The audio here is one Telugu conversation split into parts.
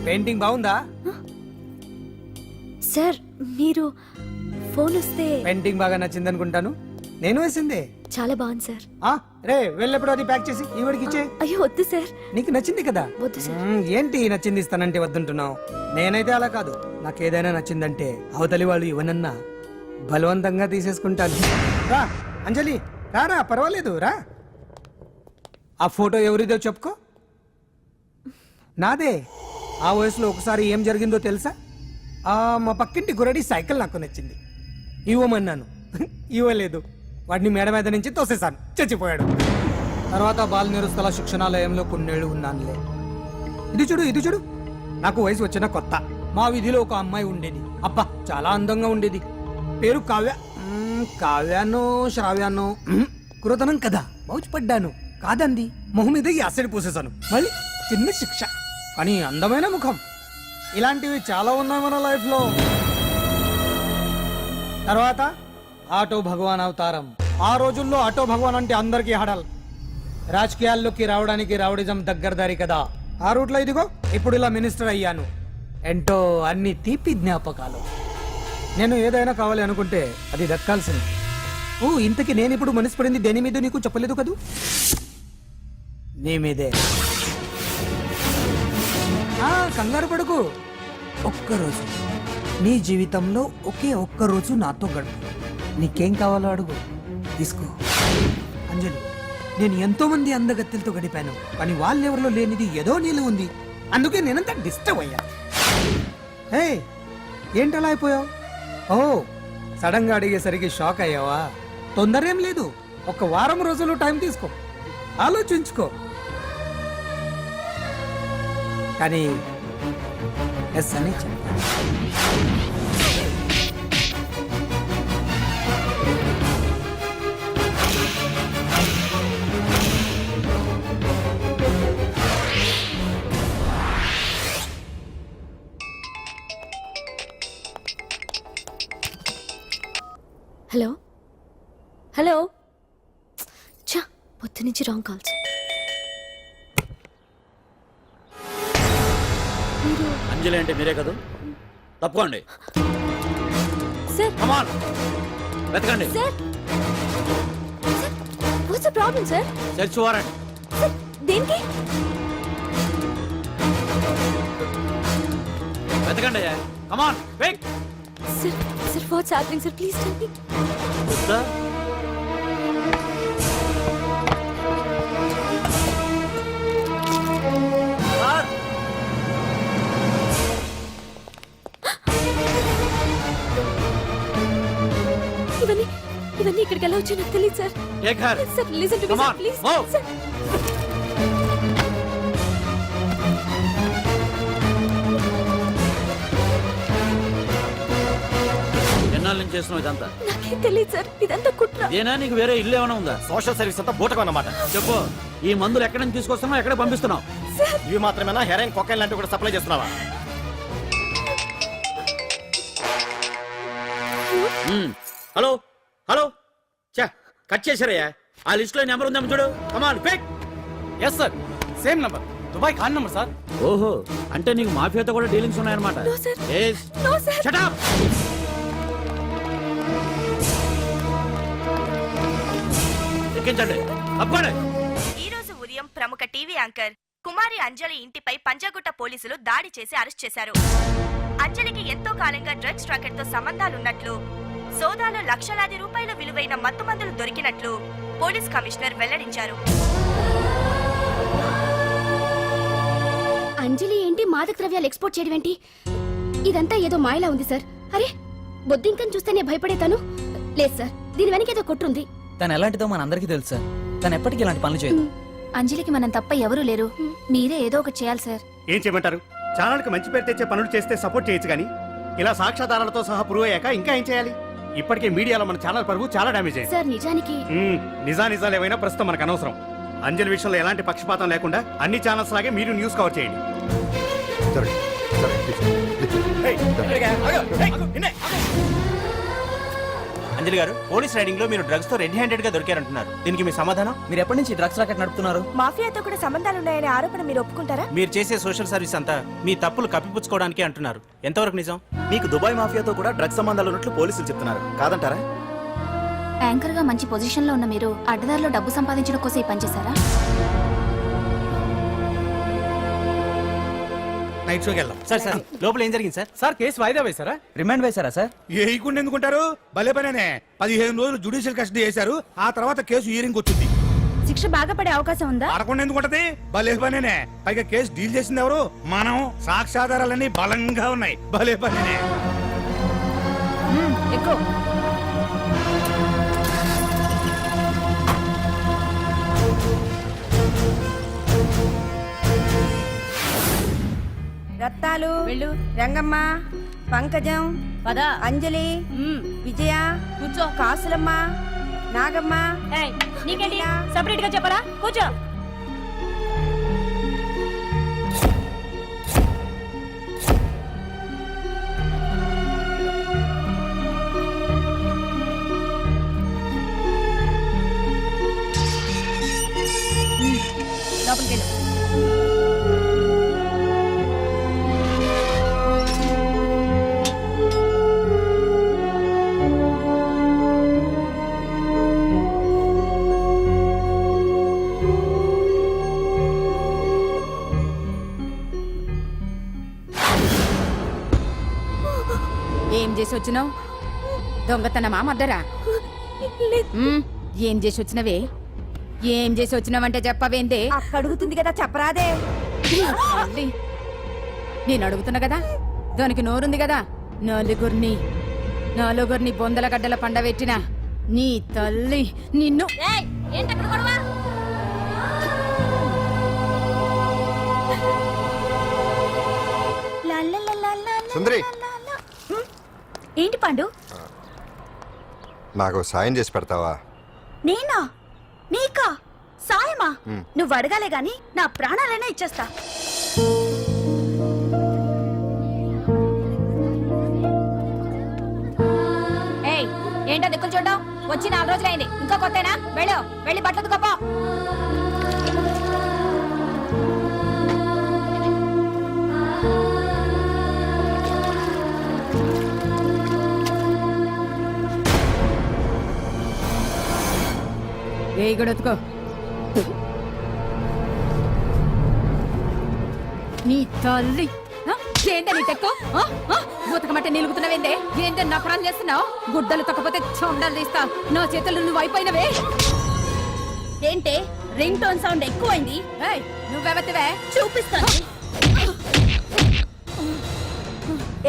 పెయింటింగ్ బాగుందా? సార్ మీరు ఫోన్ వస్తే పెయింటింగ్ బాగా నచ్చింది అనుకుంటాను. నేను వేసిందే. చాలా బాగుంది సార్. రే వెళ్ళేప్పుడు అది ప్యాక్ చేసి ఈవిడికి ఇచ్చే. అయ్యో వద్దు సార్. నీకు నచ్చింది కదా. వద్దు సార్. ఏంటి నచ్చింది ఇస్తానంటే వద్దంటున్నావు? నేనైతే అలా కాదు. నాకేదైనా నచ్చిందంటే అవతలి వాళ్ళు ఇవ్వనన్నా బలవంతంగా తీసేసుకుంటాను. రా అంజలి, రా పర్వాలేదు రా. ఆ ఫోటో ఎవరిదో చెప్పుకో. నాదే. ఆ వయసులో ఒకసారి ఏం జరిగిందో తెలుసా? మా పక్కింటి గురడి సైకిల్ నాకు నచ్చింది, ఇవ్వమన్నాను. ఇవ్వలేదు. వాడిని మేడ మీద నుంచి తోసేశాను, చచ్చిపోయాడు. తర్వాత బాల నిరుస్తల శిక్షణాలయంలో కొన్నేళ్లు ఉన్నానులే. ఇది చూడు, నాకు వయసు వచ్చిన కొత్త. మా వీధిలో ఒక అమ్మాయి ఉండేది. అబ్బా చాలా అందంగా ఉండేది. పేరు కావ్య. కావ్యానో శ్రావ్యానో కురతనం కదా. మౌచిపడ్డాను. కాదంది. మొహం మీద యాసిడ్ పూసేశాను. మళ్ళీ చిన్న శిక్ష, కానీ అందమైన ముఖం. ఇలాంటివి చాలా ఉన్నాయి మన లైఫ్ లో. తర్వాత ఆటో భగవాన్ అవతారం. ఆ రోజుల్లో ఆటో భగవాన్ అంటే అందరికీ హడల్. రాజకీయాల్లోకి రావడానికి రౌడిజం దగ్గరదారి కదా. ఆ రూట్లో ఇదిగో ఇప్పుడు ఇలా మినిస్టర్ అయ్యాను. ఏంటో అన్ని తీపి జ్ఞాపకాలు. నేను ఏదైనా కావాలి అనుకుంటే అది దక్కాల్సింది. ఇంతకీ నేను ఇప్పుడు మనసు పడింది దేని మీద నీకు చెప్పలేదు కదూ? నీ మీదే. కంగారు పడుకు. ఒక్కరోజు నీ జీవితంలో ఒకే ఒక్కరోజు నాతో గడుపు. నీకేం కావాలో అడుగు, తీసుకో. అంజలి, నేను ఎంతో మంది అందగత్తెలతో గడిపాను, కానీ వాళ్ళెవరిలో లేనిది ఏదో నీళ్ళు ఉంది. అందుకే నేనంతా డిస్టర్బ్ అయ్యా. హే, ఏంటలా అయిపోయావు? సడన్ గా అడిగేసరికి షాక్ అయ్యావా? తొందర ఏం లేదు. ఒక వారం రోజులు టైం తీసుకో, ఆలోచించుకో. కానీ ఎస్ అని చెప్పాను. Hello hello. చా, పొద్దు నుంచి రాంగ్ కాల్స్. అంజలి అంటే మీరే కదా? తప్పుకోండి సార్. కమాన్, వెతకండి. Sir, what's the problem sir? Search warrant. Sir, దేనికి? వెతకండి. Come on, quick. Sir, sir what's happening sir? Please tell me. వస్తా. ఇవన్నీ ఇక్కడికి ఎలా వచ్చాయో నాకు తెలియదు sir. Sir listen to me sir, please sir. ఎన్నాళ్ళ నుంచి చేస్తున్నావు ఇదంతా? నాకేం తెలియదు సార్, ఇదంతా కుట్ర. ఇదేనా నీకు వేరే ఇల్లు ఏమైనా ఉందా? సోషల్ సర్వీస్ అంతా బూటకం అన్నమాట. చెప్పు, ఈ మందులు ఎక్కడి నుంచి తీసుకొస్తున్నావు, ఎక్కడ పంపిస్తున్నావు? ఇవి మాత్రమేనా? హెరాయిన్, కొకైన్ లాంటివి కూడా సప్లై చేస్తున్నావా? హలో హలో, చా కట్ చేశారయ్యా. ఆ లిస్ట్ లో నెంబర్ ఉందేమో చూడు. Come on quick. Yes sir, same number, Dubai Khan number sir. ఓహో, అంటే నీకు మాఫియాతో కూడా డీలింగ్స్ ఉన్నాయన్నమాట. No, sir. Yes. No, sir. Shut up. ఎక్కించండి, తప్పండి. ఈ రోజు ఉదయం ప్రముఖ టీవీ యాంకర్ కుమారి అంజలి ఇంటిపై పంజాగుట్ట పోలీసులు దాడి చేసి అరెస్ట్ చేశారు. అంజలికి ఎంతో కాలంగా డ్రగ్స్ రాకెట్ తో సంబంధాలున్నట్లు, సోదాలో లక్షలాది రూపాయల విలువైన మత్తుమందులు దొరికినట్లు పోలీస్ కమిషనర్ వెల్లడించారు. అంజలి ఏంటి మాదక ద్రవ్యాలు ఎక్స్పోర్ట్ చేయడం ఏంటి? ఇదంతా ఏదో మాయలా ఉంది సార్. అరే, బొద్దింకని చూస్తేనే భయపడేతాను. లేదు సార్, దీని వెనక ఏదో కుట్రుంది. తను ఎలాంటిదో మనందరికీ తెలుసు సార్. తను ఎప్పటికీ ఇలాంటి పనులు చేయదు. అంజలికి మనం తప్ప ఎవరూ లేరు. మీరే ఏదో ఒకటి చేయాలి సార్. ఏం చేయమంటారు? ఛానల్కి మంచి పేరు తెచ్చే పనులు చేస్తే సపోర్ట్ చేయొచ్చు, కానీ ఇలా సాక్ష్యాధారాలతో సహా ప్రూవ్ అయ్యాక ఇంకా ఏం చేయాలి? ఇప్పటికే మీడియాలో మన ఛానల్ పరువు చాలా డ్యామేజ్ అయింది సార్. నిజానికి నిజాలు ఏమైనా ప్రస్తుతం మనకు అనవసరం. అంజలి విషయంలో ఎలాంటి పక్షపాతం లేకుండా అన్ని ఛానల్స్ లాగే మీరు న్యూస్ కవర్ చేయండి. అంజలి గారు పోలీస్ రైడింగ్ లో మీరు డ్రగ్స్ తో రెడ్ హ్యాండెడ్ గా దొరికారంటున్నారు. దీనికి మీ సమాధానం? మీరు ఎప్పటి నుంచి డ్రగ్స్ రాకెట్ నడుపుతున్నారు? మాఫియాతో కూడా సంబంధాలున్నాయనే ఆరోపణ మీరు ఒప్పుకుంటారా? మీరు చేసే సోషల్ సర్వీస్ అంతా మీ తప్పులు కప్పిపుచ్చుకోవడానికి అంటున్నారు. ఎంతవరకు నిజం? మీకు దుబాయ్ మాఫియాతో కూడా డ్రగ్స్ సంబంధాలు ఉన్నట్లు పోలీసులు చెప్తున్నారు, కాదంటారా? యాంకర్ గా మంచి పొజిషన్ లో ఉన్న మీరు అడ్డదారిలో డబ్బు సంపాదించడం కోసం ఈ పని చేశారా? నైట్ షోకి వెళ్దాం. సార్ సార్ లోపల ఏం జరిగింది సార్? సార్ కేసు వాయిదా వేశారా? రిమాండ్ వేశారా సార్? ఏయకుండా ఎందుకుంటారు? భలే పనేనే. 15 రోజులు జుడిషియల్ కస్టడీ చేశారు, ఆ తర్వాత కేసు హియరింగ్ వచ్చింది. శిక్ష బాగా పడే అవకాశం ఉందా? పడకుండా ఎందుకుంటది? భలే పనేనే. పైగా కేసు డీల్ చేసింది ఎవరు? మనం. సాక్ష్యాధారాలన్నీ బలంగా ఉన్నాయి. భలే పనేనే. ఎక్కువ రత్తాలు వెళ్ళు, రంగమ్మ, పంకజం, అంజలి, విజయ, కూర్చో, కాసులమ్మ, నాగమ్మ. నీకేంటి సపరేట్ గా చెప్పరా? కూర్చో. లోపలికి వెళ్ళు. ఏం చేసి వచ్చినావు? దొంగతనమా మద్దరా? ఏం చేసి వచ్చినవే? ఏం చేసి వచ్చినావంటే చెప్పవేందే? అక్క అడుగుతుంది కదా, చెప్పరాదే. తల్లి, నేను అడుగుతున్నా కదా, దానికి నోరుంది కదా. నలుగురిని బొందల గడ్డల పండబెట్టిన నీ తల్లి నిన్ను. సుందరి, ఏంటి పండు? నాకు సాయం చేసి పెడతావా? నేనా? నీకా సాయమా? నువ్వు అడగాలే గాని నా ప్రాణాలైనా ఇచ్చేస్తా. ఏయ్, ఏంటో దిక్కులు చూడడం? వచ్చి 4 రోజులైంది, ఇంకా కొత్తేనా? వెళ్ళి బట్టలు ఉతుకోపో. ఏ గొడవతుకో. నీ తల్లి ఏందే నీ టెక్కు? ఉతకమంటే నిలుగుతున్నావేందే? ఏందే నకరం చేస్తున్నావు? గుడ్డలు తొక్కపోతే చొండలు తీస్తా. నా చేతులు నువ్వు అయిపోయినవే. ఏంటే రింగ్ టోన్ సౌండ్ ఎక్కువైంది? నువ్వెవతివే? చూపిస్తాను.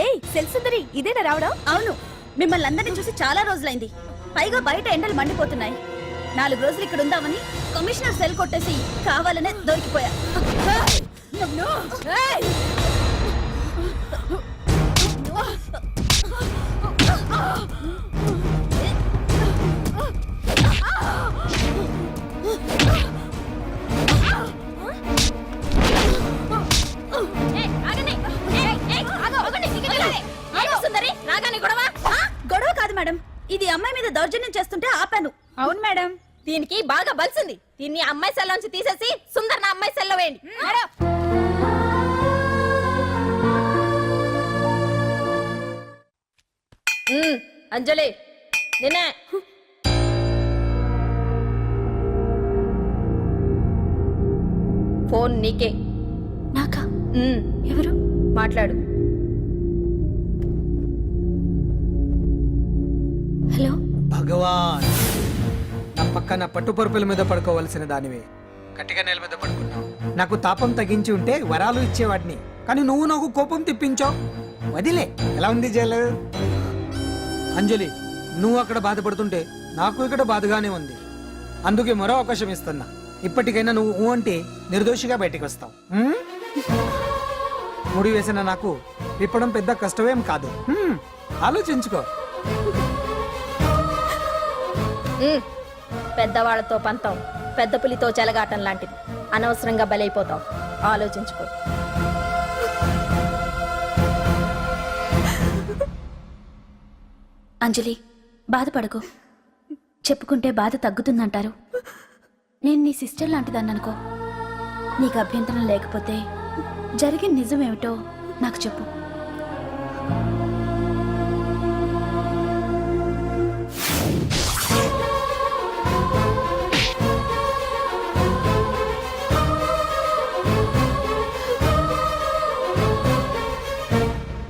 ఏయ్ సెల్సుందరి, ఇదేనా రావడం? అవును, మిమ్మల్ని అందరినీ చూసి చాలా రోజులైంది. పైగా బయట ఎండలు మండిపోతున్నాయి. 4 రోజులు ఇక్కడ ఉందామని కమిషనర్ సెల్ కొట్టేసి కావాలనే దొరికిపోయా. గొడవ కాదు మేడం, ఇది అమ్మాయి మీద దౌర్జన్యం చేస్తుంటే ఆపాను. అవును మేడం, దీనికి బాగా బలిసింది. దీన్ని అమ్మాయి సెల్లోంచి తీసేసి సుందర్ నా అమ్మాయి సెల్లో వేయండి. అంజలి, నిన్నే. ఫోన్ నీకే. నాకా? ఎవరు? మాట్లాడు. హలో. భగవాన్, నా పక్కన పట్టుపరుపుల మీద పడుకోవలసిన దానివే గట్టిగా నేల మీద పడుకున్నావు. నాకు తాపం తగ్గించి ఉంటే వరాలు ఇచ్చేవాడిని, కానీ నువ్వు నాకు కోపం తెప్పించావు. వదిలే. ఎలా ఉంది జైలు? అంజలి, నువ్వు అక్కడ బాధపడుతుంటే నాకు ఇక్కడ బాధగానే ఉంది. అందుకే మరో అవకాశం ఇస్తున్నా. ఇప్పటికైనా నువ్వు అంటే నిర్దోషిగా బయటికి వస్తావు. ముడి వేసిన నాకు విప్పడం పెద్ద కష్టమేం కాదు. ఆలోచించుకో. పెద్దవాళ్లతో పంతం పెద్ద పులితో చెలగాటం లాంటిది. అనవసరంగా బలైపోతావు. ఆలోచించుకో. అంజలి, బాధపడకు, చెప్పుకుంటే బాధ తగ్గుతుందంటారు. నేను నీ సిస్టర్ లాంటిదాన్ని అనుకో. నీకు అభ్యంతరం లేకపోతే జరిగిన నిజమేమిటో నాకు చెప్పు.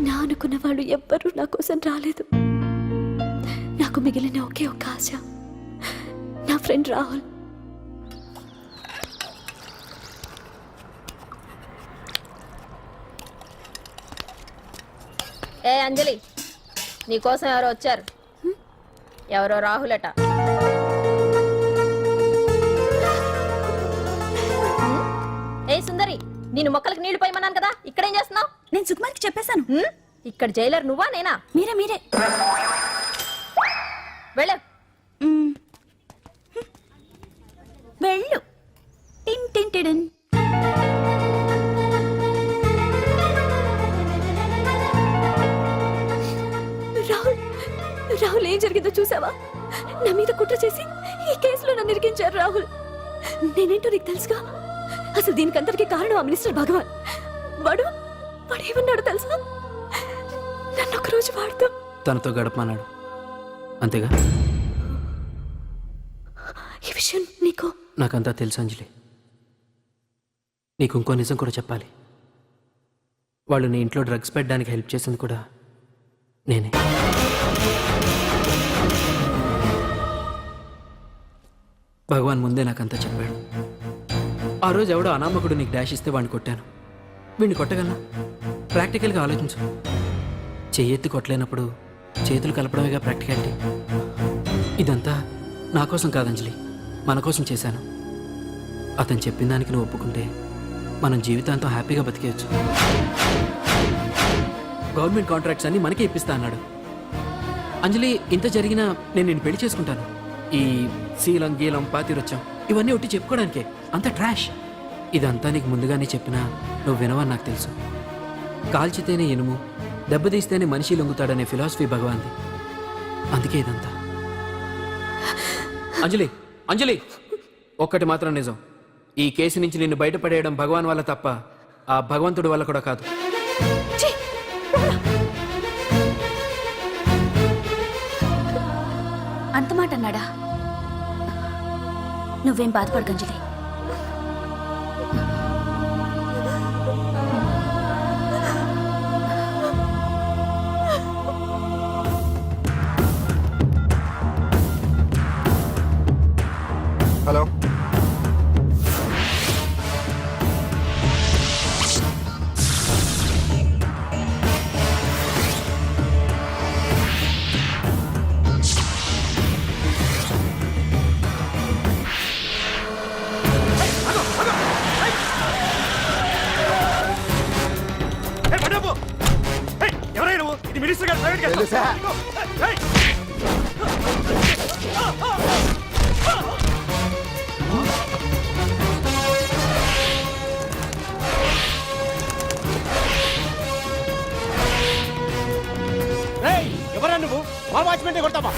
నా అనుకున్న వాళ్ళు ఎవ్వరూ నా కోసం రాలేదు. నాకు మిగిలిన ఒకే ఒక ఆశ నా ఫ్రెండ్ రాహుల్. ఏ అంజలి, నీకోసం ఎవరో వచ్చారు. ఎవరో రాహులట. ఏ సుందరి, నేను మొక్కలకు నీళ్లు పోయమన్నాను కదా, ఇక్కడేం చేస్తున్నావు? నేను సుకుమార్కి చెప్పేశాను. ఇక్కడ జైలర్ నువ్వా నేనా? మీరే వెళ్ళ. వెళ్ళు. టిన్ టిన్ టిడిన్. రాహుల్, రాహుల్ ఏం జరిగిందో చూసావా? నా మీద కుట్ర చేసి ఈ కేసులో నన్ను ఇరికించారు రాహుల్. నేనేంటో నీకు తెలుసుగా. అసలు దీనికంతటికీ కారణం ఆ మినిస్టర్ భగవాన్. వాడు వాడు ఏమన్నాడు తెలుసా? నన్ను ఒకరోజు వాడుతూ తనతో గడపమన్నాడు, అంతేగా? ఈ విషయం నీకు నాకంతా తెలుసు అంజలి. నీకు ఇంకో నిజం కూడా చెప్పాలి. వాళ్ళు నీ ఇంట్లో డ్రగ్స్ పెట్టడానికి హెల్ప్ చేసింది కూడా నేనే. భగవాన్ ముందే నాకంతా చెప్పాడు. ఆ రోజు ఎవడో అనామకుడు నీకు డాష్ ఇస్తే వాడిని కొట్టాను. వీడిని కొట్టగలనా? ప్రాక్టికల్గా ఆలోచించు. చెయ్యెత్తి కొట్టలేనప్పుడు చేతులు కలపడమేగా ప్రాక్టికాలిటీ. ఇదంతా నా కోసం కాదంజలి, మన కోసం చేశాను. అతను చెప్పిన దానికి నువ్వు ఒప్పుకుంటే మనం జీవితాంతం హ్యాపీగా బతికేయచ్చు. గవర్నమెంట్ కాంట్రాక్ట్స్ అన్ని మనకే ఇప్పిస్తా అన్నాడు. అంజలి, ఇంత జరిగినా నేను నిన్ను పెళ్లి చేసుకుంటాను. ఈ శీలం గీలం పాతిరొచ్చాం ఇవన్నీ ఒట్టి చెప్పుకోవడానికే. అంత ట్రాష్. ఇదంతా నీకు ముందుగానే చెప్పినా నువ్వు వినవని నాకు తెలుసు. కాల్చితేనే ఇనుము, దెబ్బతీస్తేనే మనిషి లొంగుతాడనే ఫిలాసఫీ భగవాన్ది. అందుకే ఇదంతా. అంజలి, అంజలి, ఒక్కటి మాత్రం నిజం. ఈ కేసు నుంచి నిన్ను బయటపడేయడం భగవాన్ వల్ల తప్ప ఆ భగవంతుడి వల్ల కూడా కాదు. అంత మాట అన్నాడా? నువ్వేం బాధపడకంజలి. హలో, ఎవరైనా నువ్వు? ఇది మినిస్టర్ గారు ప్రైవేట్ కేసు. తెలుసా? ఏయ్! ఎవరా నువ్వు? మా వాచ్మెంటే కొడతావా?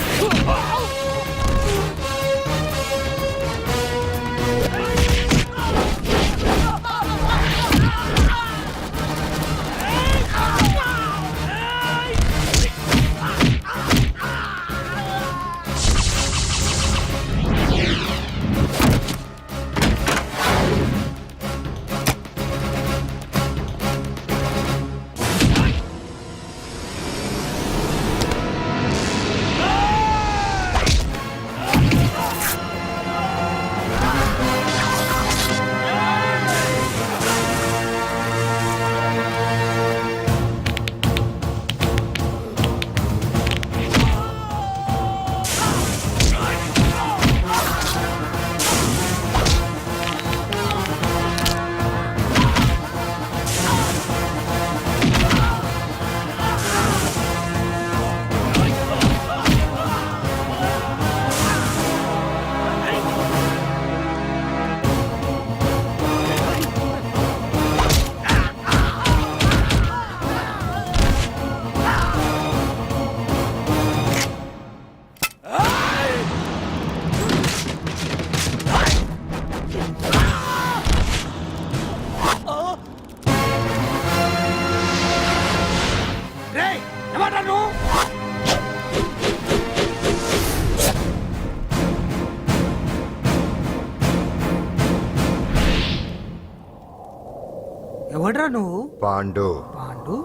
ఎవడ్రా నువ్వు? పాండు. పాండు?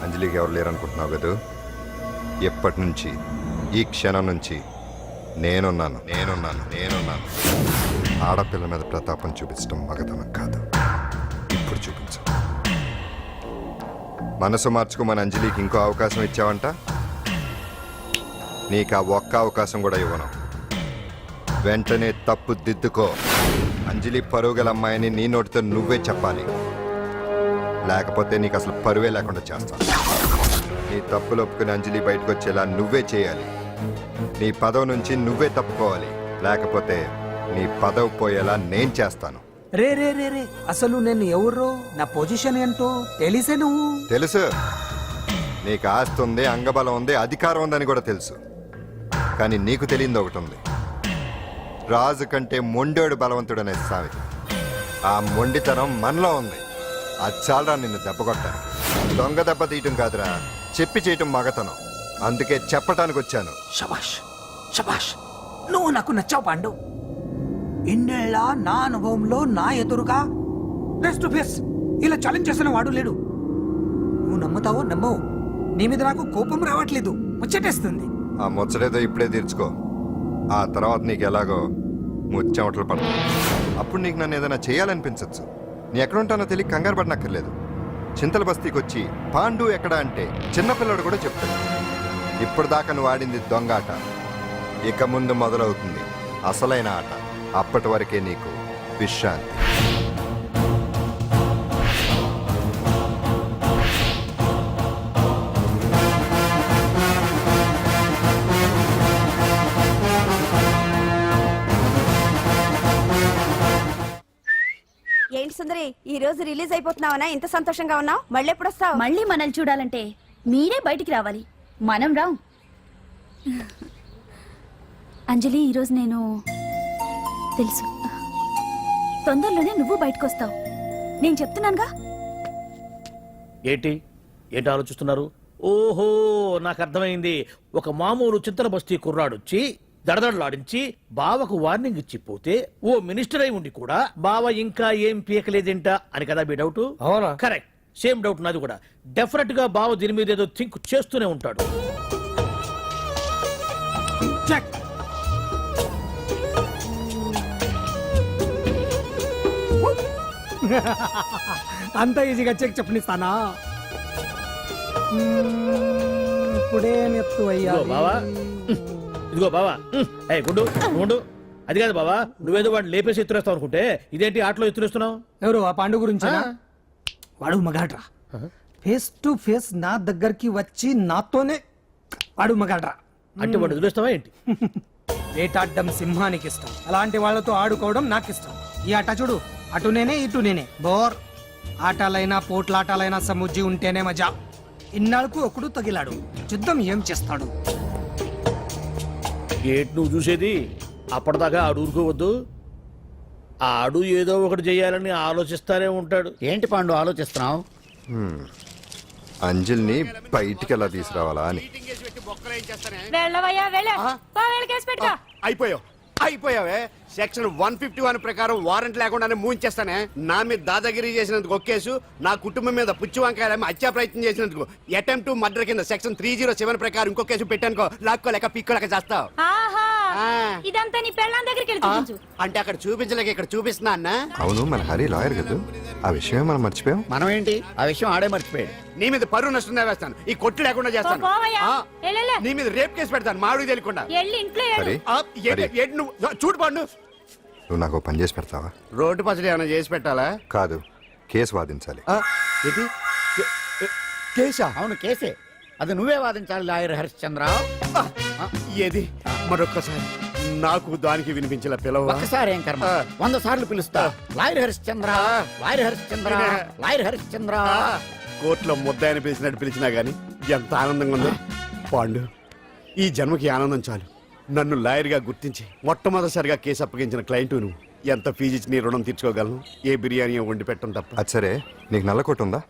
అంజలికి ఎవరు లేరనుకుంటున్నావు కదా? ఎప్పటి నుంచి, ఈ క్షణం నుంచి నేనున్నాను. ఆడపిల్ల మీద ప్రతాపం చూపించడం మగతనం కాదు. ఇప్పుడు చూపించు. మనసు మార్చుకోమని అంజలికి ఇంకో అవకాశం ఇచ్చావంట. నీకు ఆ ఒక్క అవకాశం కూడా ఇవ్వను. వెంటనే తప్పు దిద్దుకో. అంజలి పరువుగల అమ్మాయిని నీ నోటితో నువ్వే చెప్పాలి, లేకపోతే నీకు అసలు పరువే లేకుండా చేస్తాను. నీ తప్పులు ఒప్పుకుని అంజలి బయటకు వచ్చేలా నువ్వే చేయాలి. నీ పదవి నుంచి నువ్వే తప్పుకోవాలి, లేకపోతే నీ పదవి పోయేలా నేను చేస్తాను. రే రే రే రే అసలు నేను ఎవరో, నా పొజిషన్ ఏంటో తెలిసే నువ్వు. తెలుసు. నీకు ఆస్తి ఉంది, అంగబలం ఉంది, అధికారం ఉందని కూడా తెలుసు. కానీ నీకు తెలియంది ఒకటి ఉంది. రాజు కంటే మొండోడు బలవంతుడనే సామెత. ఆ మొండితనం మనలో ఉంది. అది చాలరా నిన్ను దెబ్బ కొట్టాను. దొంగ దెబ్బ తీయటం కాదురా, చెప్పి చేయటం మగతనం. అందుకే చెప్పటానికి వచ్చాను. శబాష్ శబాష్, నువ్వు నాకు నచ్చావు పాండు. ఇన్నేళ్ళ నా అనుభవంలో నా ఎదురుగా ఫేస్ టు ఫేస్ ఇలా ఛాలెంజ్ చేసిన వాడు లేడు. నువ్వు నమ్ముతావో నమ్మవు, నీ మీద నాకు కోపం రావట్లేదు, ముచ్చటేస్తుంది. ఆ ముచ్చటేదో ఇప్పుడే తీర్చుకో. ఆ తర్వాత నీకు ఎలాగో ముచ్చెమటలు పడతాయి. అప్పుడు నీకు నన్ను ఏదైనా చేయాలనిపించచ్చు. నీ ఎక్కడుంటానో తెలియ కంగారు పడనక్కర్లేదు. చింతల బస్తీకి వచ్చి పాండు ఎక్కడ అంటే చిన్నపిల్లడు కూడా చెప్తాడు. ఇప్పుడు దాకా నువ్వు ఆడింది దొంగ ఆట. ఇక ముందు మొదలవుతుంది అసలైన ఆట. అప్పటి వరకే నీకు విశ్రాంతి. ఏంటి సుందరి, ఈ రోజు రిలీజ్ అయిపోతున్నావనా? ఇంత సంతోషంగా ఉన్నావు? మళ్ళీ ఎప్పుడు వస్తావు? మళ్ళీ మనల్ని చూడాలంటే మీరే బయటికి రావాలి, మనం రాం. అంజలి, ఈరోజు నేను తెలుసు తొందరలోనే నువ్వు బయటకు వస్తావు. నేను చెప్తున్నానుగా. ఏంటి ఏంటి ఆలోచిస్తున్నారు? ఓహో, నాకు అర్థమైంది. ఒక మామూలు చింతల బస్తీ కుర్రాడొచ్చి దడదడలాడించి బావకు వార్నింగ్ ఇచ్చి పోతే ఓ మినిస్టర్ అయి ఉండి కూడా బావ ఇంకా ఏం పీకలేదేంట అని కదా మీ డౌట్? అవునా? కరెక్ట్, సేమ్ డౌట్ నాది కూడా. డెఫినెట్ గా బావ దీని మీద ఏదో థింక్ చేస్తూనే ఉంటాడు. చెక్. అంత ఈజీగా చెక్ చెప్పనిస్తానా? ఇప్పుడే నెత్తు అయ్యా. ఇదిగో బావా, ఇదిగో బావా. ఏ గుండు గుండు, అది కాదు బావా, నువ్వేదో వాడిని లేపేసి ఎత్తురేస్తావు అనుకుంటే ఇదేంటి ఆటలో ఎత్తురేస్తున్నావు? ఎవరు ఆ పాండు గురించి? వాడు మగాడ్రా. ఫేస్ టు ఫేస్ నా దగ్గరికి వచ్చి నాతోనే వాడు మగాడ్రా. అంటే వాడు వదిలేస్తావా ఏంటి? వేటాడ్డం సింహానికి ఇష్టం, అలాంటి వాళ్ళతో ఆడుకోవడం నాకు ఇష్టం. ఈ ఆట చూడు, అటు నేనే ఇటు నేనే. బోర్. ఆటలైనా పోట్లాటాలైనా సముజ్జి ఉంటేనే మజా. ఇన్నాళ్ళకు ఒకడు తగిలాడు, యుద్ధం ఏం చేస్తాడు? ఏంటి నువ్వు చూసేది? అప్పటిదాకా ఆడు ఊరుకోవద్దు. ఆడు ఏదో ఒకటి చేయాలని ఆలోచిస్తానే ఉంటాడు. ఏంటి పాండు ఆలోచిస్తున్నావు? అంజలిని బయటికి ఎలా తీసుకురావాలా అని. అయిపోయావే. సెక్షన్ 151 ప్రకారం వారెంట్ లేకుండానే మూయించేస్తానే. నా మీద దాదాగిరి చేసినందుకు ఒక కేసు, నా కుటుంబం మీద పుచ్చి వంకాయలు హత్యా ప్రయత్నం చేసినందుకు అటెంప్ట్ టు మర్డర్ కింద సెక్షన్ 307 ప్రకారం ఇంకో కేసు పెట్టానుకో, లాక్కోలేక పిక్కోలేక చేస్తావు. ఇదంతా నీ పెళ్ళాం దగ్గరికి వెళ్ళి అంటే అక్కడ చూపించలేక ఇక్కడ చూపిస్తున్నా అన్న. అవును, మన హరి లాయర్ కదా, ఆ విషయం మనం మర్చిపోయాం. మనం ఏంటి ఆ విషయం ఆడే మర్చిపోయాడు. నీ మీద పరువు నష్టం వేస్తాను, ఈ కొట్టు లేకుండా చేస్తాను. నీ మీద రేప్ కేసు పెడతాను మాడు తెలియకుండా. హరి, హరి, నువ్వు చూడు పాండు, నువ్వు నాకు పని చేసి పెడతావా? రోడ్డు పచ్చడి ఏమైనా చేసి పెట్టాలా? కాదు, కేసు వాదించాలి. కేసా? అవును కేసే, అది నువ్వే వాదించాలి లాయర్ హరిశ్చంద్ర. ఏది మరొక్కసారి నాకు దానికి వినిపించిన పిలవ. ఒకసారి ఏం కర్మ, 100 సార్లు పిలుస్తా. Lawyer Harishchandra, lawyer Harishchandra, lawyer Harishchandra. కోర్టులో ముద్దాయని పిలిచినట్టు పిలిచినా గానీ ఎంత ఆనందంగా ఉందో. పాండు, ఈ జన్మకి ఆనందం చాలు. నన్ను లాయర్గా గుర్తించి మొట్టమొదటిసారిగా కేసు అప్పగించిన క్లయింట్ నువ్వు. ఎంత ఫీజు ఇచ్చి నీ రుణం తీర్చుకోగలను? ఏ బిర్యానీ వండి పెట్టడం తప్ప. అది సరే, నీకు నల్ల కొట్టు ఉందా?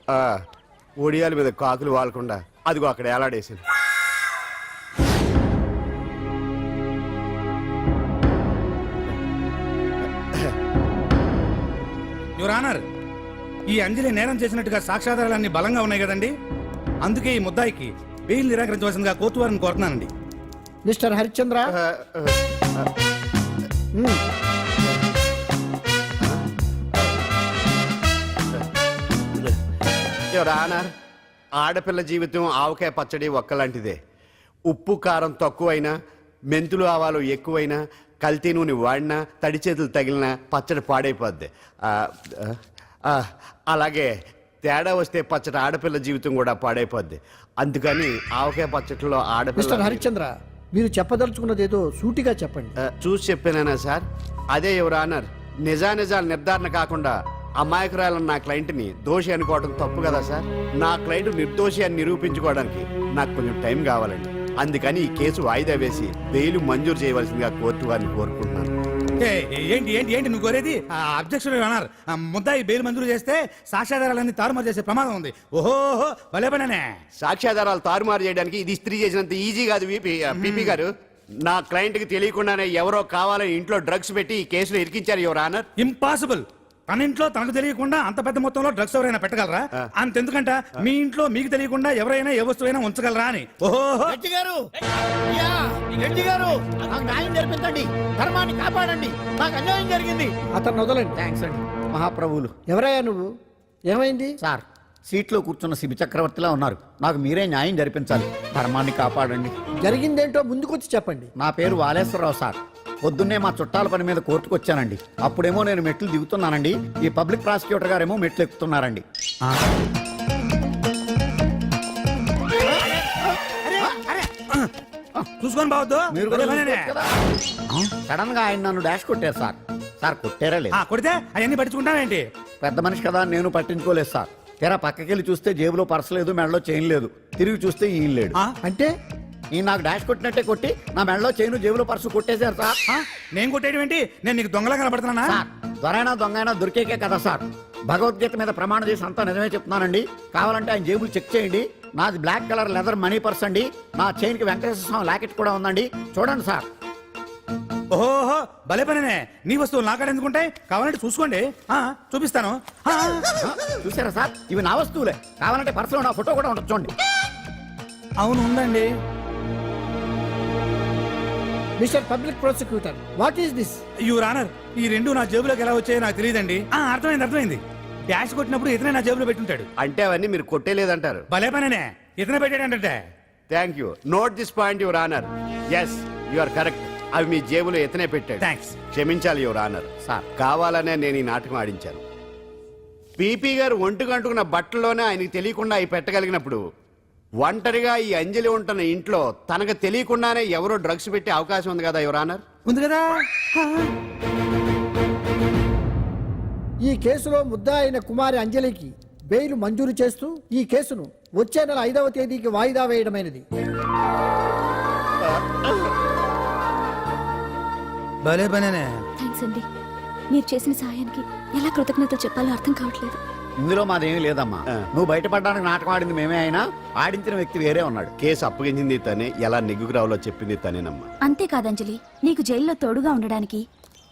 ఒడియాల మీద కాకులు వాలకుండా అదిగో అక్కడ ఏలాడేసింది. యువర్ ఆనర్, ఈ అంజలి నేరం చేసినట్టుగా సాక్ష్యాధారాలన్నీ బలంగా ఉన్నాయి కదండి, అందుకే ఈ ముద్దాయికి బెయిల్ నిరాకరించవలసిందిగా కోర్టు వారిని కోరుతున్నానండి. మిస్టర్ హరిశ్చంద్ర, యువర్ ఆనర్, ఆడపిల్ల జీవితం ఆవకాయ పచ్చడి ఒక్కలాంటిదే. ఉప్పు కారం తక్కువైనా, మెంతులు ఆవాలు ఎక్కువైనా, కల్తీ నూనె వాడినా, తడి చేతులు తగిలినా పచ్చడి పాడైపోద్ది. అలాగే తేడా వస్తే పచ్చడి ఆడపిల్ల జీవితం కూడా పాడైపోద్ది. అందుకని ఆవకాయ పచ్చడిలో ఆడపిల్ల. హరిశ్చంద్ర, మీరు చెప్పదలుచుకున్నది ఏదో సూటిగా చెప్పండి. చూసి చెప్పానా సార్? అదే యువర్ ఆనర్, నిజానిజాలు నిర్ధారణ కాకుండా అమాయకురాలన్న నా క్లయింట్ని దోషి అనుకోవడం తప్పు కదా సార్? నా క్లయింట్ నిర్దోషి అని నిరూపించుకోవడానికి నాకు కొంచెం టైం కావాలండి. అందుకని ఈ కేసు వాయిదా వేసి బెయిల్ మంజూరు చేయవలసిందిగా కోర్టు వారిని కోరుకుంటున్నాను. ఏంటి ఏంటి ఏంటి నువ్వు కోరేది? అబ్జెక్షన్ అన్నారు. ముద్దాయి బెయిల్ మంజూరు చేస్తే సాక్ష్యాధారాలన్నీ తారుమారు చేసే ప్రమాదం ఉంది. ఓహో, భలే పనేనే. సాక్ష్యాధారాలు తారుమారు చేయడానికి ఇది ఇస్త్రీ చేసినంత ఈజీ కాదు పిపి గారు. నా క్లయింట్ కి తెలియకుండానే ఎవరో కావాలని ఇంట్లో డ్రగ్స్ పెట్టి ఈ కేసులో ఇరికించారు యువర్ ఆనర్. ఇంపాసిబుల్. తన ఇంట్లో తనకు తెలియకుండా అంత పెద్ద మొత్తంలో డ్రగ్స్ ఎవరైనా పెట్టగలరా? అంతెందుకంట మీ ఇంట్లో మీకు తెలియకుండా ఎవరైనా ఏ వస్తువైనా ఉంచగలరా అని. ఓహో, జడ్జి గారు, అయ్యా, జడ్జి గారు, నాకు న్యాయం జరిపించండి, ధర్మాన్ని కాపాడండి, నాకు అన్యాయం జరిగింది. అతను వదలండి. థ్యాంక్స్ అండి మహాప్రభువులు. ఎవరయ్యా నువ్వు? ఏమైంది? సార్, సీట్లో కూర్చున్న శిబి చక్రవర్తిలా ఉన్నారు. నాకు మీరే న్యాయం జరిపించాలి, ధర్మాన్ని కాపాడండి. జరిగిందేంటో ముందుకొచ్చి చెప్పండి. నా పేరు వాలేశ్వరరావు సార్. పొద్దున్నే మా చుట్టాల పని మీద కోర్టుకు వచ్చానండి. అప్పుడేమో నేను మెట్లు దిగుతున్నానండి, ఈ పబ్లిక్ ప్రాసిక్యూటర్ గారేమో మెట్లు ఎక్కుతున్నారండి. చూసుకొని బావద్దు. మీరు కూడా సడన్ గా ఆయన నన్ను డాష్ కొట్టారు సార్. సార్ కొట్టారా లేదు? కొడితే అవన్నీ పట్టించుకుంటావేంటి? పెద్ద మనిషి కదా, నేను పట్టించుకోలేదు సార్. తెరా పక్కకెళ్ళి చూస్తే జేబులో పర్స్ లేదు, మెడలో చైన్ లేదు. తిరిగి చూస్తే ఈయన లేడు. అంటే ఈయన నాకు డాష్ కొట్టినట్టే కొట్టి నా మెడలో చైన్ జేబులో పర్సు కొట్టేశారు సార్. నేను కొట్టేయడం ఏంటి? నేను నీకు దొంగలా కనబడుతున్నా? దొరైనా దొంగైనా దొరికేకే కదా సార్. భగవద్గీత మీద ప్రమాణం చేసి అంతా నిజమే చెప్తున్నానండి. కావాలంటే ఆయన జేబులు చెక్ చేయండి. నాది black colour leather money purse అండి. నా చైన్ కి వెంకటేశ్వర స్వామి లాకెట్ కూడా ఉందండి. చూడండి సార్. ఓహో, భలే పనేనే. నీ వస్తువులు నాకాడ ఎందుకుంటాయి? కావాలంటే చూసుకోండి, చూపిస్తాను. చూసారా సార్, ఇవి నా వస్తువులే. కావాలంటే పర్సులో నా ఫోటో కూడా ఉంటుంది, చూడండి. అవును, ఉందండి. Mister public prosecutor, what is this? Your honour, ఈ రెండు నా జేబులోకి ఎలా వచ్చాయో నాకు తెలియదండి. అర్థమైంది. డాష్ కొట్టినప్పుడు ఇతనే నా జేబులో పెట్టుంటాడు. అంటే అవన్నీ మీరు కొట్టేలేదంటారు? భలే పనేనే, ఇతనే పెట్టాడంటే. Thank you. Note this point your honour. Yes, you are correct. అవి మీ జేబులో ఇతనే పెట్టాడు. థ్యాంక్స్. క్షమించాలి యువర్ ఆనర్. సార్, కావాలనే నేను ఈ నాటకం ఆడించాను. పీపీ గారు ఒంటికంటుకున్న బట్టల్లోనే ఆయనకి తెలియకుండా అవి పెట్టగలిగినప్పుడు, ఒంటరిగా ఈ అంజలి ఉంటున్న ఇంట్లో తనకు తెలియకుండానే ఎవరో డ్రగ్స్ పెట్టే అవకాశం ఉంది కదా యువర్ ఆనర్. ఉంది కదా. ఈ కేసులో ముద్దా అయిన కుమారి అంజలికి బెయిల్ మంజూరు చేస్తూ ఈ కేసును వచ్చే నెల 5వ తేదీకి వాయిదా వేయడమైనది. భలే పనేనే. థ్యాంక్స్ అండి. మీరు చేసిన సహాయానికి ఎలా కృతజ్ఞతలు చెప్పాలో అర్థం కావట్లేదు. ఇందులో మాదేమీ లేదమ్మా. నువ్వు బయటపడడానికి నాటకం ఆడింది మేమే అయినా ఆడించిన వ్యక్తి వేరే ఉన్నాడు. కేసు అప్పగించింది తనే, ఎలా నెగ్గుకు రావాలో చెప్పింది తనేనమ్మా. అంతేకాదంజలి, నీకు జైల్లో తోడుగా ఉండడానికి,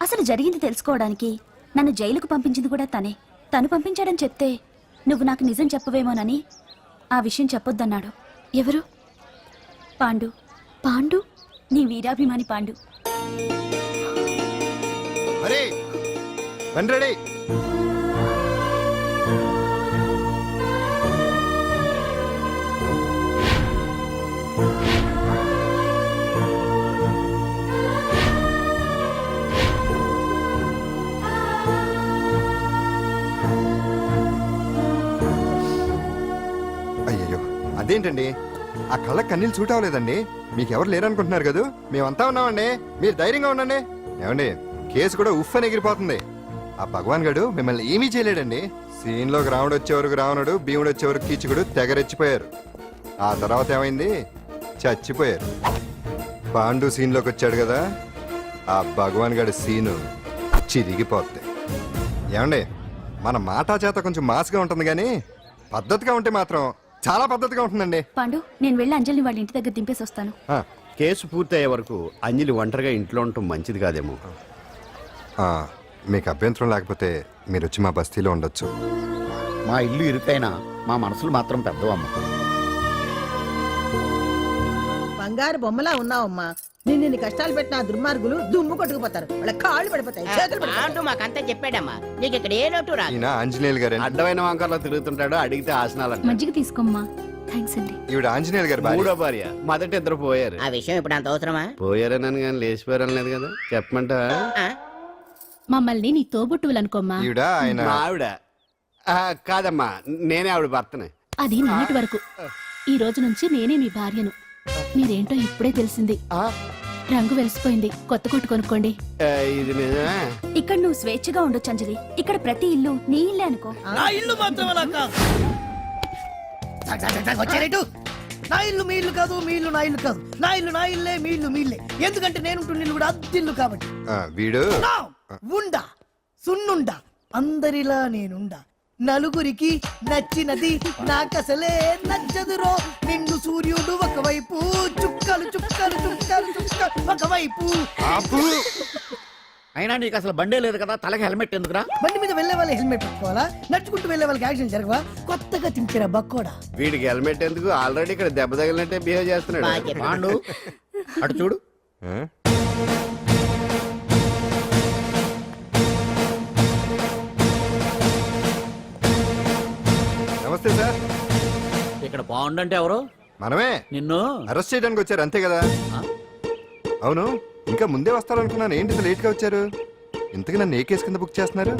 అసలు జరిగింది తెలుసుకోవడానికి నన్ను జైలుకు పంపించింది కూడా తనే. తను పంపించాడని చెప్తే నువ్వు నాకు నిజం చెప్పవేమోనని ఆ విషయం చెప్పొద్దన్నాడు. ఎవరు? పాండు. పాండు, నీ వీరాభిమాని పాండు. అరే రండి. అయ్యయ్యో, అదేంటండి? ఆ కళ్ళ కన్నీళ్ళు సూట్ అవ్వలేదండి. మీకెవరు లేరనుకుంటున్నారు కదా? మేమంతా ఉన్నామండి, మీరు ధైర్యంగా ఉండండి. ఏమండి, కేసు కూడా ఉఫ్ అని ఎగిరిపోతుంది. ఆ భగవాన్ గడు మిమ్మల్ని ఏమీ చేయలేడండి. సీన్లోకి రావణుడు వచ్చేవరకు రావణుడు, భీముడు వచ్చేవరకు కీచుకుడు తెగరెచ్చిపోయారు. ఆ తర్వాత ఏమైంది? చచ్చిపోయారు. పాండు సీన్లోకి వచ్చాడు కదా, ఆ భగవాన్ గడి సీను చిరిగిపోద్ది. ఏమండి, మన మాటా చేత కొంచెం మాస్గా ఉంటుంది కానీ పద్ధతిగా ఉంటే మాత్రం చాలా పద్ధతిగా ఉంటుందండి. పాండు, నేను వెళ్ళి అంజలిని వాళ్ళ ఇంటి దగ్గర దింపేసి వస్తాను. కేసు పూర్తయ్యే వరకు అంజలి ఒంటరిగా ఇంట్లో ఉండటం మంచిది కాదేమో. మీకు అభ్యంతరం లేకపోతే మీరు వచ్చి మా బస్తీలో ఉండొచ్చు. మా ఇల్లు ఇరుకైనా మా మనసులు మాత్రం పెద్దవమ్మ. బంగారు బొమ్మలా ఉన్నావమ్మా. నిన్ను కష్టాలు పెట్టిన ఆ దుర్మార్గులు దుమ్ము కొట్టుకుపోతారు. వాళ్ళ కాళ్ళు పడిపోతాయి, చేతులు పడిపోతాయి. మాకంతా చెప్పాడమ్మా, నీకు ఇక్కడ ఏ లోటు రాదు. ఈయన ఆంజనేయులు గారు అడ్డమైన వంకర్లో తిరుగుతుంటాడు, అడిగితే ఆసనాలంట. మజ్జిగ తీసుకోమ్మా. థ్యాంక్స్ అండి. ఈవిడ ఆంజనేయులు గారు భార్య. మూడో భార్య, మొదట ఇద్దరు పోయారు. ఆ విషయం ఇప్పుడు అంత అవసరమా? పోయారనని కానీ లేచిపోయారని లేదు కదా, చెప్పమంటా? మమ్మల్ని నీ తోబుట్టువులనుకోమ్మా. ఈవిడ ఆయన మా ఆవిడ కాదమ్మా, నేనే ఆవిడ భర్తనే. అది నిన్నటి వరకు. ఈ రోజు నుంచి నేనే మీ భార్యను. మీరేంటో ఇప్పుడే తెలిసింది. రంగు వెలిసిపోయింది, కొత్త కొట్టు కొనుక్కోండి. ఇది నిజమే. ఇక్కడ నువ్వు స్వేచ్ఛగా ఉండొచ్చు అంజలి. ఇక్కడ ప్రతి ఇల్లు నీ ఇల్లే అనుకో. నా ఇల్లు మాత్రం అలా కాదు. వచ్చారేటు? నా ఇల్లు మీ ఇల్లు కాదు, మీ ఇల్లు నా ఇల్లు కాదు. నా ఇల్లు నా ఇల్లే, మీ ఇల్లు మీ ఇల్లే. ఎందుకంటే నేను ఇల్లు కూడా అద్దిల్లు కాబట్టి. వీడు ఉండా సున్నుండా అందరిలా నేనుండా. నలుగురికి నచ్చినది నాకసలే నచ్చదురో. నిండు సూర్యుడు ఒకవైపు, చుక్కలు చుక్కలు చుక్కలు చుక్కలు ఒకవైపు. అయినా నీకు అసలు బండే లేదు కదా, తలకి హెల్మెట్ ఎందుకురా? బండి మీద వెళ్లే వాళ్ళు హెల్మెట్ పెట్టుకోవాలా? నడుచుకుంటూ వెళ్లే వాళ్ళకి యాక్సిడెంట్ జరగవా? కొత్తగా తింటారా బక్కోడా? వీడికి హెల్మెట్ ఎందుకు, ఆల్రెడీ ఇక్కడ దెబ్బ తగిలినట్టే బిహేవ్ చేస్తున్నాడు. పాండు అటు చూడు. నమస్తే సార్. ఇక్కడ బాగుండంటే ఎవరు? మనమే. నిన్ను అరెస్ట్ చేయడానికి వచ్చారు అంతే కదా? అవును, ఇంకా ముందే వస్తారనుకున్నాను. ఏంటి ఇంత లేట్ గా వచ్చారు? ఇంతకీ నన్ను ఏ కేసు కింద బుక్ చేస్తున్నారు?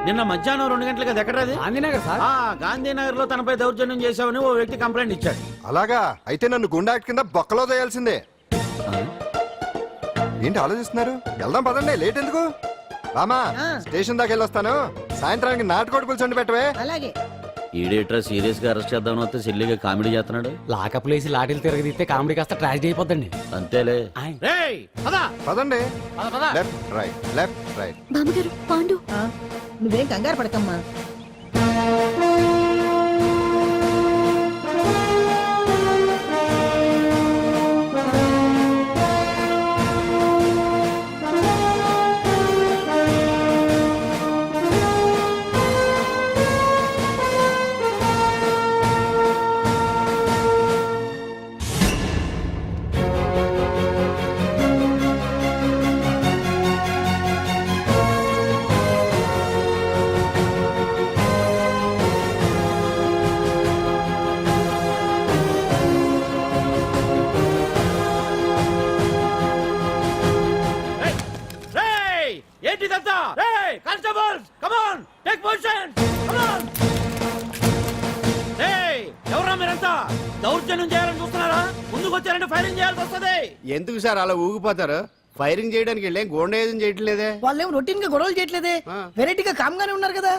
నిన్న మధ్యాహ్నం 2 గంటలకు అది ఎక్కడది? గాంధీనగర్ సార్. గాంధీనగర్ లో తనపై దౌర్జన్యం చేశామని ఓ వ్యక్తి కంప్లైంట్ ఇచ్చాడు. అలాగా? అయితే నన్ను గుండా యాక్ట్ కింద బొక్కలో చేయాల్సిందే. ఏంటి ఆలోచిస్తున్నారు? వెళ్దాం పదండి, లేట్ ఎందుకు? రామా, స్టేషన్ దాకా వెళ్ళొస్తాను. సాయంత్రానికి నాటుకోడి పులుసు వండి పెట్టవే. అలాగే. ఈడేట్రా సీరియస్ గా అరెస్ట్ చేద్దామని వస్తే సిల్లిగా కామెడీ చేస్తున్నాడు. లాకప్ లేసి లాఠీలు తిరగదీస్తే కామెడీ కాస్త ట్రాజడీ అయిపోద్దండి. అంతేలే. పదండి. Left right, left right. బామ్మగారు, పాండు. నువ్వేం కంగారు పడకమ్మా. ఏంటిదంతా? Constables, come on, take position, come on. ఎవరా మీరంతా? దౌర్జన్యం చేయాలని చూస్తున్నారా? ముందుకు వచ్చారంటే ఫైరింగ్ చేయాల్సి వస్తుంది. ఎందుకు సార్ అలా ఊగిపోతారు? ఫైరింగ్ చేయడానికి వెళ్ళే గోండేజం చేయట్లేదే. వాళ్ళేం రొటీన్ గా గొడవలు చేయట్లేదే, వెరైటీగా కామ్ గానే ఉన్నారు కదా.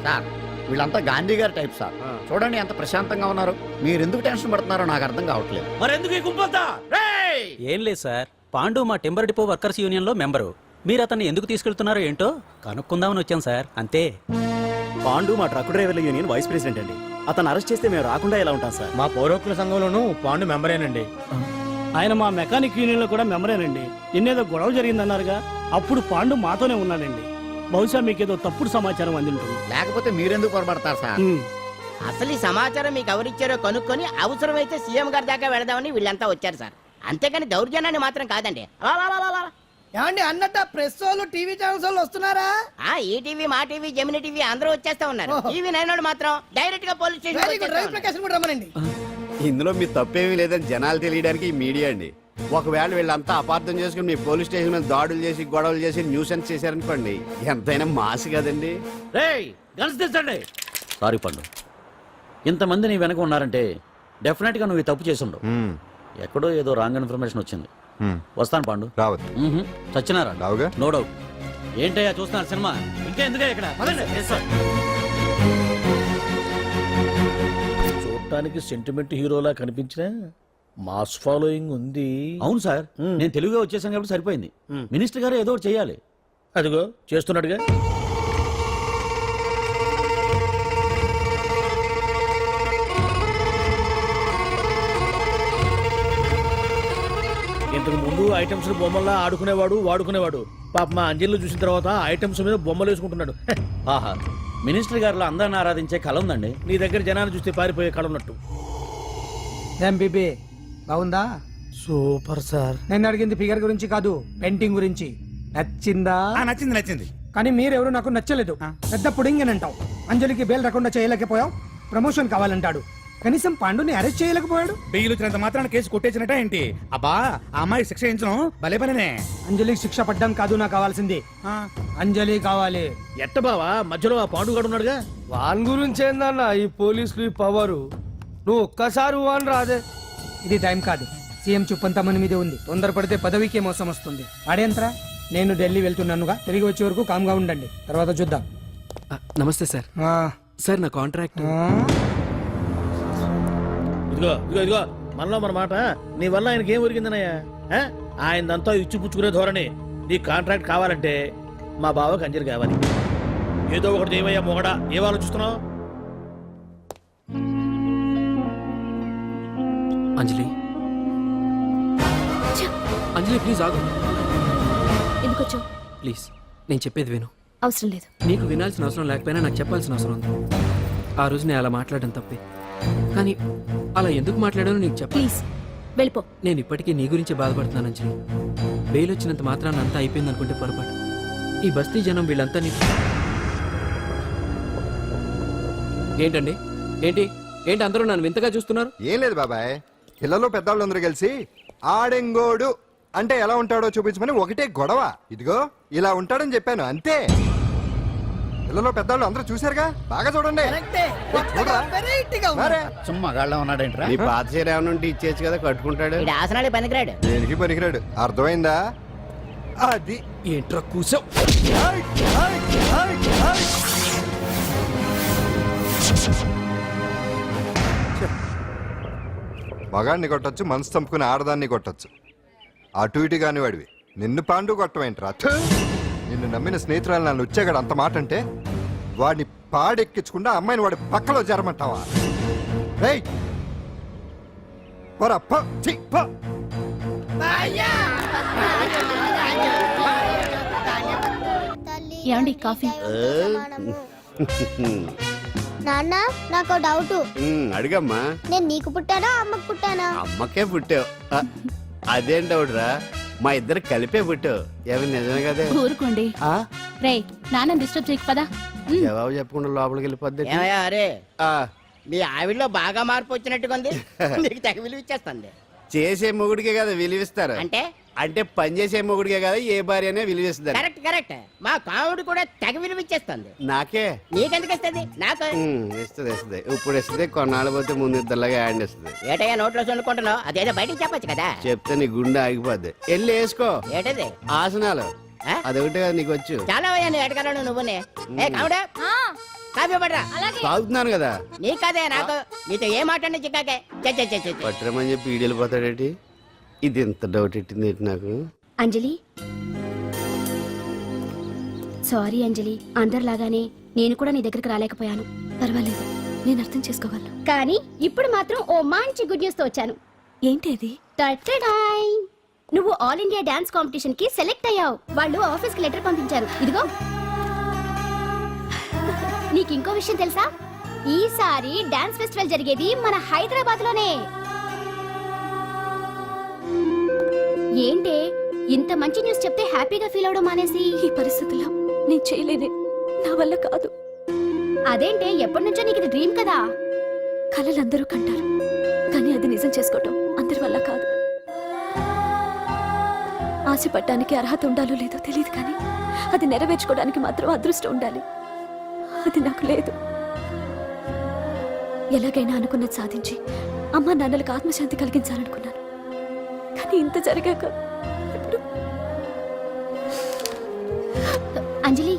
సార్ వీళ్ళంతా గాంధీ గారి టైప్ సార్. చూడండి ఎంత ప్రశాంతంగా ఉన్నారు. మీరు ఎందుకు టెన్షన్ పడుతున్నారో నాకు అర్థం కావట్లేదు. మరి ఎందుకు ఈ గుంపంతా? ఏం లేదు సార్, పాండు మా టింబర్ డిపో వర్కర్స్ యూనియన్ లో మెంబరు. మీరు అతన్ని ఎందుకు తీసుకెళ్తున్నారో ఏంటో కనుక్కుందామని వచ్చాం సార్, అంతే. పాండు మా ట్రక్ డ్రైవర్ల యూనియన్ వైస్ ప్రెసిడెంట్ అండి. అతను అరెస్ట్ చేస్తే మేము రాకుండా ఎలా ఉంటాం సార్? మా పౌరోక్తుల సంఘంలోనూ పాండు మెంబరేనండి. ఆయన మా మెకానిక్ యూనియన్ లో కూడా మెంబరేనండి. నిన్నేదో గొడవ జరిగిందన్నారుగా, అప్పుడు పాండు మాతోనే ఉన్నాడండి. బహుశా మీకేదో తప్పుడు సమాచారం అందింటుంది. లేకపోతే మీరెందుకు పొరపడతారు సార్? అసలు ఈ సమాచారం మీకు ఎవరిచ్చారో కనుక్కొని అవసరమైతే సీఎం గారి దాకా వెళదామని వీళ్ళంతా వచ్చారు సార్. అంతేకాని దౌర్జన్యాన్ని మాత్రం కాదండి. ఏమండి అన్నట్టు ప్రెస్ వాళ్ళు టీవీ ఛానల్స్ వాళ్ళు వస్తున్నారా? ఈ టీవీ, మా టీవీ, జెమిని టీవీ అందరూ వచ్చేస్తా ఉన్నారు. టీవీ 9 మాత్రం డైరెక్ట్ గా పోలీస్ స్టేషన్ కూడా రమ్మనండి. ఇందులో మీ తప్పేమీ లేదని జనాలు తెలియడానికి ఈ మీడియా అండి. ఒకవేళ వీళ్ళంతా అపార్థం చేసుకుని మీ పోలీస్ స్టేషన్ మీద దాడులు చేసి గొడవలు చేసి న్యూసెన్స్ చేశారనుకోండి, ఎంతైనా మాస్ కదండి. సారీ పండు, ఇంతమంది నీ వెనక ఉన్నారంటే డెఫినెట్ గా నువ్వు ఈ తప్పు చేసి ఉండవు. ఎక్కడో ఏదో రాంగ్ ఇన్ఫర్మేషన్ వచ్చింది. వస్తాను పాండు. రావద్దు. చచ్చినారా? రావుగా. No doubt. ఏంటయ్యా చూస్తున్నారు సినిమా? ఇంకా ఎందుకే ఇక్కడ? చూడటానికి సెంటిమెంట్ హీరోలా కనిపించిన మాస్ ఫాలోయింగ్ ఉంది. అవును సార్, నేను తెలుగుగా వచ్చేసాను కాబట్టి సరిపోయింది. మినిస్టర్ గారు ఏదో ఒకటి చెయ్యాలి. అదిగో చేస్తున్నట్టుగా. ఇంతకు ముందు ఐటమ్స్ బొమ్మల్లా ఆడుకునేవాడు వాడుకునేవాడు. పాప మా అంజలిలో చూసిన తర్వాత ఐటమ్స్ మీద బొమ్మలు వేసుకుంటున్నాడు. ఆహా మినిస్టర్ గారిలో అందరిని ఆరాధించే కళ ఉందండి. నీ దగ్గర జనాన్ని చూస్తే పారిపోయే కళ ఉన్నట్టు. ఏం బీబీ బాగుందా? Super sir. నేను అడిగింది ఫిగర్ గురించి కాదు, పెయింటింగ్ గురించి. నచ్చిందా? నచ్చింది కానీ మీరెవరు నాకు నచ్చలేదు. పెద్ద పుడింగ్ అని అంటావు. అంజలికి బెయిల్ రాకుండా చేయలేకపోయావు. ప్రమోషన్ కావాలంటాడు. కనీసం పాండుని అరెస్ట్ చేయలేకపోయాడు. బెయిల్ వచ్చినంత మాత్రాన కేసు కొట్టేసినట్ట ఏంటి? అబ్బా ఆ అమ్మాయి శిక్ష వేయించడం భలే పనినే. అంజలికి శిక్ష పడ్డం కాదు నాకు కావాల్సింది. అంజలి కావాలి. ఎట్ట బావా మధ్యలో ఆ పాండుగాడు ఉన్నాడుగా. వాన్ గురించి ఏందన్నా ఈ పోలీసులు ఈ పవరు? నువ్వు ఒక్కసారి వాన్ రాదే. ఇది టైం కాదు. సీఎం చుప్పంతా మన మీదే ఉంది. తొందరపడితే పదవికే మోసం వస్తుంది. అడేంత్రా, నేను ఢిల్లీ వెళ్తున్నానుగా. తిరిగి వచ్చే వరకు కామ్గా ఉండండి, తర్వాత చూద్దాం. నమస్తే సార్. సార్ నా కాంట్రాక్ట్. ఇదిగో మనలో మన మాట. నీ వల్ల ఆయనకి ఏం ఒరిగిందనయ్యా? ఆయనంతా ఇచ్చిపుచ్చుకునే ధోరణి. నీ కాంట్రాక్ట్ కావాలంటే మా బావకి అంజలి కావాలి. ఏదో ఒకటి ఏమయ్యా మొగడా, ఏం ఆలోచిస్తున్నావు? అంజలి అంజలి ప్లీజ్ ఆగు. ఎందుకు వచ్చావు? ప్లీజ్ నేను చెప్పేది విను. అవసరం లేదు. నీకు వినాల్సిన అవసరం లేకపోయినా నాకు చెప్పాల్సిన అవసరం ఉంది. ఆ రోజు నేను అలా మాట్లాడడం తప్పే, కానీ అలా ఎందుకు మాట్లాడానో నీకు చెప్ప. ప్లీజ్ వెళ్ళిపో. నేను ఇప్పటికీ నీ గురించి బాధపడుతున్నాను అంజలి. బెయిల్ వచ్చినంత మాత్రాన్ని అంతా అయిపోయింది అనుకుంటే పొరపాటు. ఈ బస్తీ జనం వీళ్ళంతా ఏంటండి ఏంటి అందరూ నన్ను వింతగా చూస్తున్నారు? ఏం లేదు బాబాయ్, పిల్లలు పెద్దవాళ్ళు అందరూ కలిసి ఆడెంగోడు అంటే ఎలా ఉంటాడో చూపించమని ఒకటే గొడవ. ఇదిగో ఇలా ఉంటాడని చెప్పాను అంతే. పిల్లలు పెద్దవాళ్ళు అందరూ చూశారుగా, బాగా చూడండి. మరే. సుమ్మా గాళ్ళ ఉన్నాడేంట్రా? నీ పాత చీర ఏమైనా ఉంటే ఇచ్చేచ్చు కదా, కట్టుకుంటాడు. ఆసనాలే పనికిరాడు. దేనికి పనికిరాడు, అర్థమైందా? అది ఏంట్రా కూసావ్? మగాడిని కొట్టొచ్చు, మనసు చంపుకుని ఆడదాన్ని కొట్టొచ్చు. అటు ఇటు కాని వాడివి నిన్ను పాండు కొట్టమేంట్రా? నిన్ను నమ్మిన స్నేహితురాలు నన్ను వచ్చాగాడు అంత మాట అంటే వాడిని పాడెక్కించకుండా అమ్మాయిని వాడి పక్కలో జరమంటావా? ఏమండి కాఫీ? నాన్న నాకు డౌట్. అడిగమ్మా. నేను నీకు పుట్టానా అమ్మకు పుట్టానా? అమ్మకే పుట్టావు. అదేం డౌట్ రా, మా ఇద్దరు కలిపే పుట్టావు. ఏమి నిజమే కదే? ఊరుకోండి. రే నాన్న డిస్టర్బ్ చేయకు పదా. జవాబు చెప్పకుండా లోపలికి వెళ్ళిపోద్ది. అరే మీ ఆవిడలో బాగా మార్పు వచ్చినట్టుగా ఉంది. నీకు తెగ విలువ ఇచ్చేస్తుంది. చేసే మొగుడికే కదా విలువిస్తారు. అంటే పని చేసే మొగుడికే కదా ఏ భార్య అనే విలువిస్తారు. కరెక్ట్. మా కావుడు కూడా తెగ విలువ ఇచ్చేస్తుంది. నాకే? నీకెందుకు ఇస్తుంది? నాకు ఇస్తుంది. ఇప్పుడు ఇస్తుంది, కొన్నాళ్ళు పోతే ముందు ఇద్దరులాగా యాడ్ ఇస్తుంది. ఏటయ్యా నోట్లో చల్లుకుంటున్నావు? అదేదో బయటికి చెప్పొచ్చు కదా. చెప్తే నీ గుండె ఆగిపోద్ది. వెళ్ళి వేసుకో. ఏటది? ఆసనాలు. అదొకటి కదా నీకు వచ్చు. చాలా ఎడగలను నువ్వునే. ఏ కావుడా కాఫీ పడరా. తాగుతున్నాను కదా. నీ కదే నాకు. నీతో ఏ మాట్లాడి చిక్కాకే. పట్టరమని చెప్పి ఈడు వెళ్ళిపోతాడేటి? ఇది ఎంత డౌట్ ఎట్టింది నాకు. అంజలి సారీ అంజలి, అందరిలాగానే నేను కూడా నీ దగ్గరికి రాలేకపోయాను. పర్వాలేదు, నేను అర్థం చేసుకోగలను. కానీ ఇప్పుడు మాత్రం ఓ మంచి గుడ్ న్యూస్ తో వచ్చాను. ఏంటి అది? టటడాయ్! నువ్వు ఆల్ ఇండియా డాన్స్ కాంపిటీషన్ కి సెలెక్ట్ అయ్యావు. వాళ్ళు ఆఫీస్ కి లెటర్ పంపించారు. ఇదిగో. నీకు ఇంకో విషయం తెలుసా? ఈసారి డాన్స్ ఫెస్టివల్ జరిగేది మన హైదరాబాద్ లోనే. ఏంటే ఇంత మంచి న్యూస్ చెప్తే హ్యాపీగా ఫీల్ అవడం మానేసి? ఈ పరిస్థితుల్లో నేను చేయలేనే, నా వల్ల కాదు. అదేంటే ఎప్పటి నుంచో నీకు ఇది డ్రీమ్ కదా? కలలందరూ కంటారు, కానీ అది నిజం చేసుకోవటం అందరి వల్ల కాదు. ఆశపడటానికి అర్హత ఉండాలో లేదో తెలియదు, కానీ అది నెరవేర్చుకోవడానికి మాత్రం అదృష్టం ఉండాలి. అది నాకు లేదు. ఎలాగైనా అనుకున్నది సాధించి అమ్మా నాన్నలకు ఆత్మశాంతి కలిగించాలనుకున్నాను, కానీ ఇంత జరిగాక ఇప్పుడు అంజలి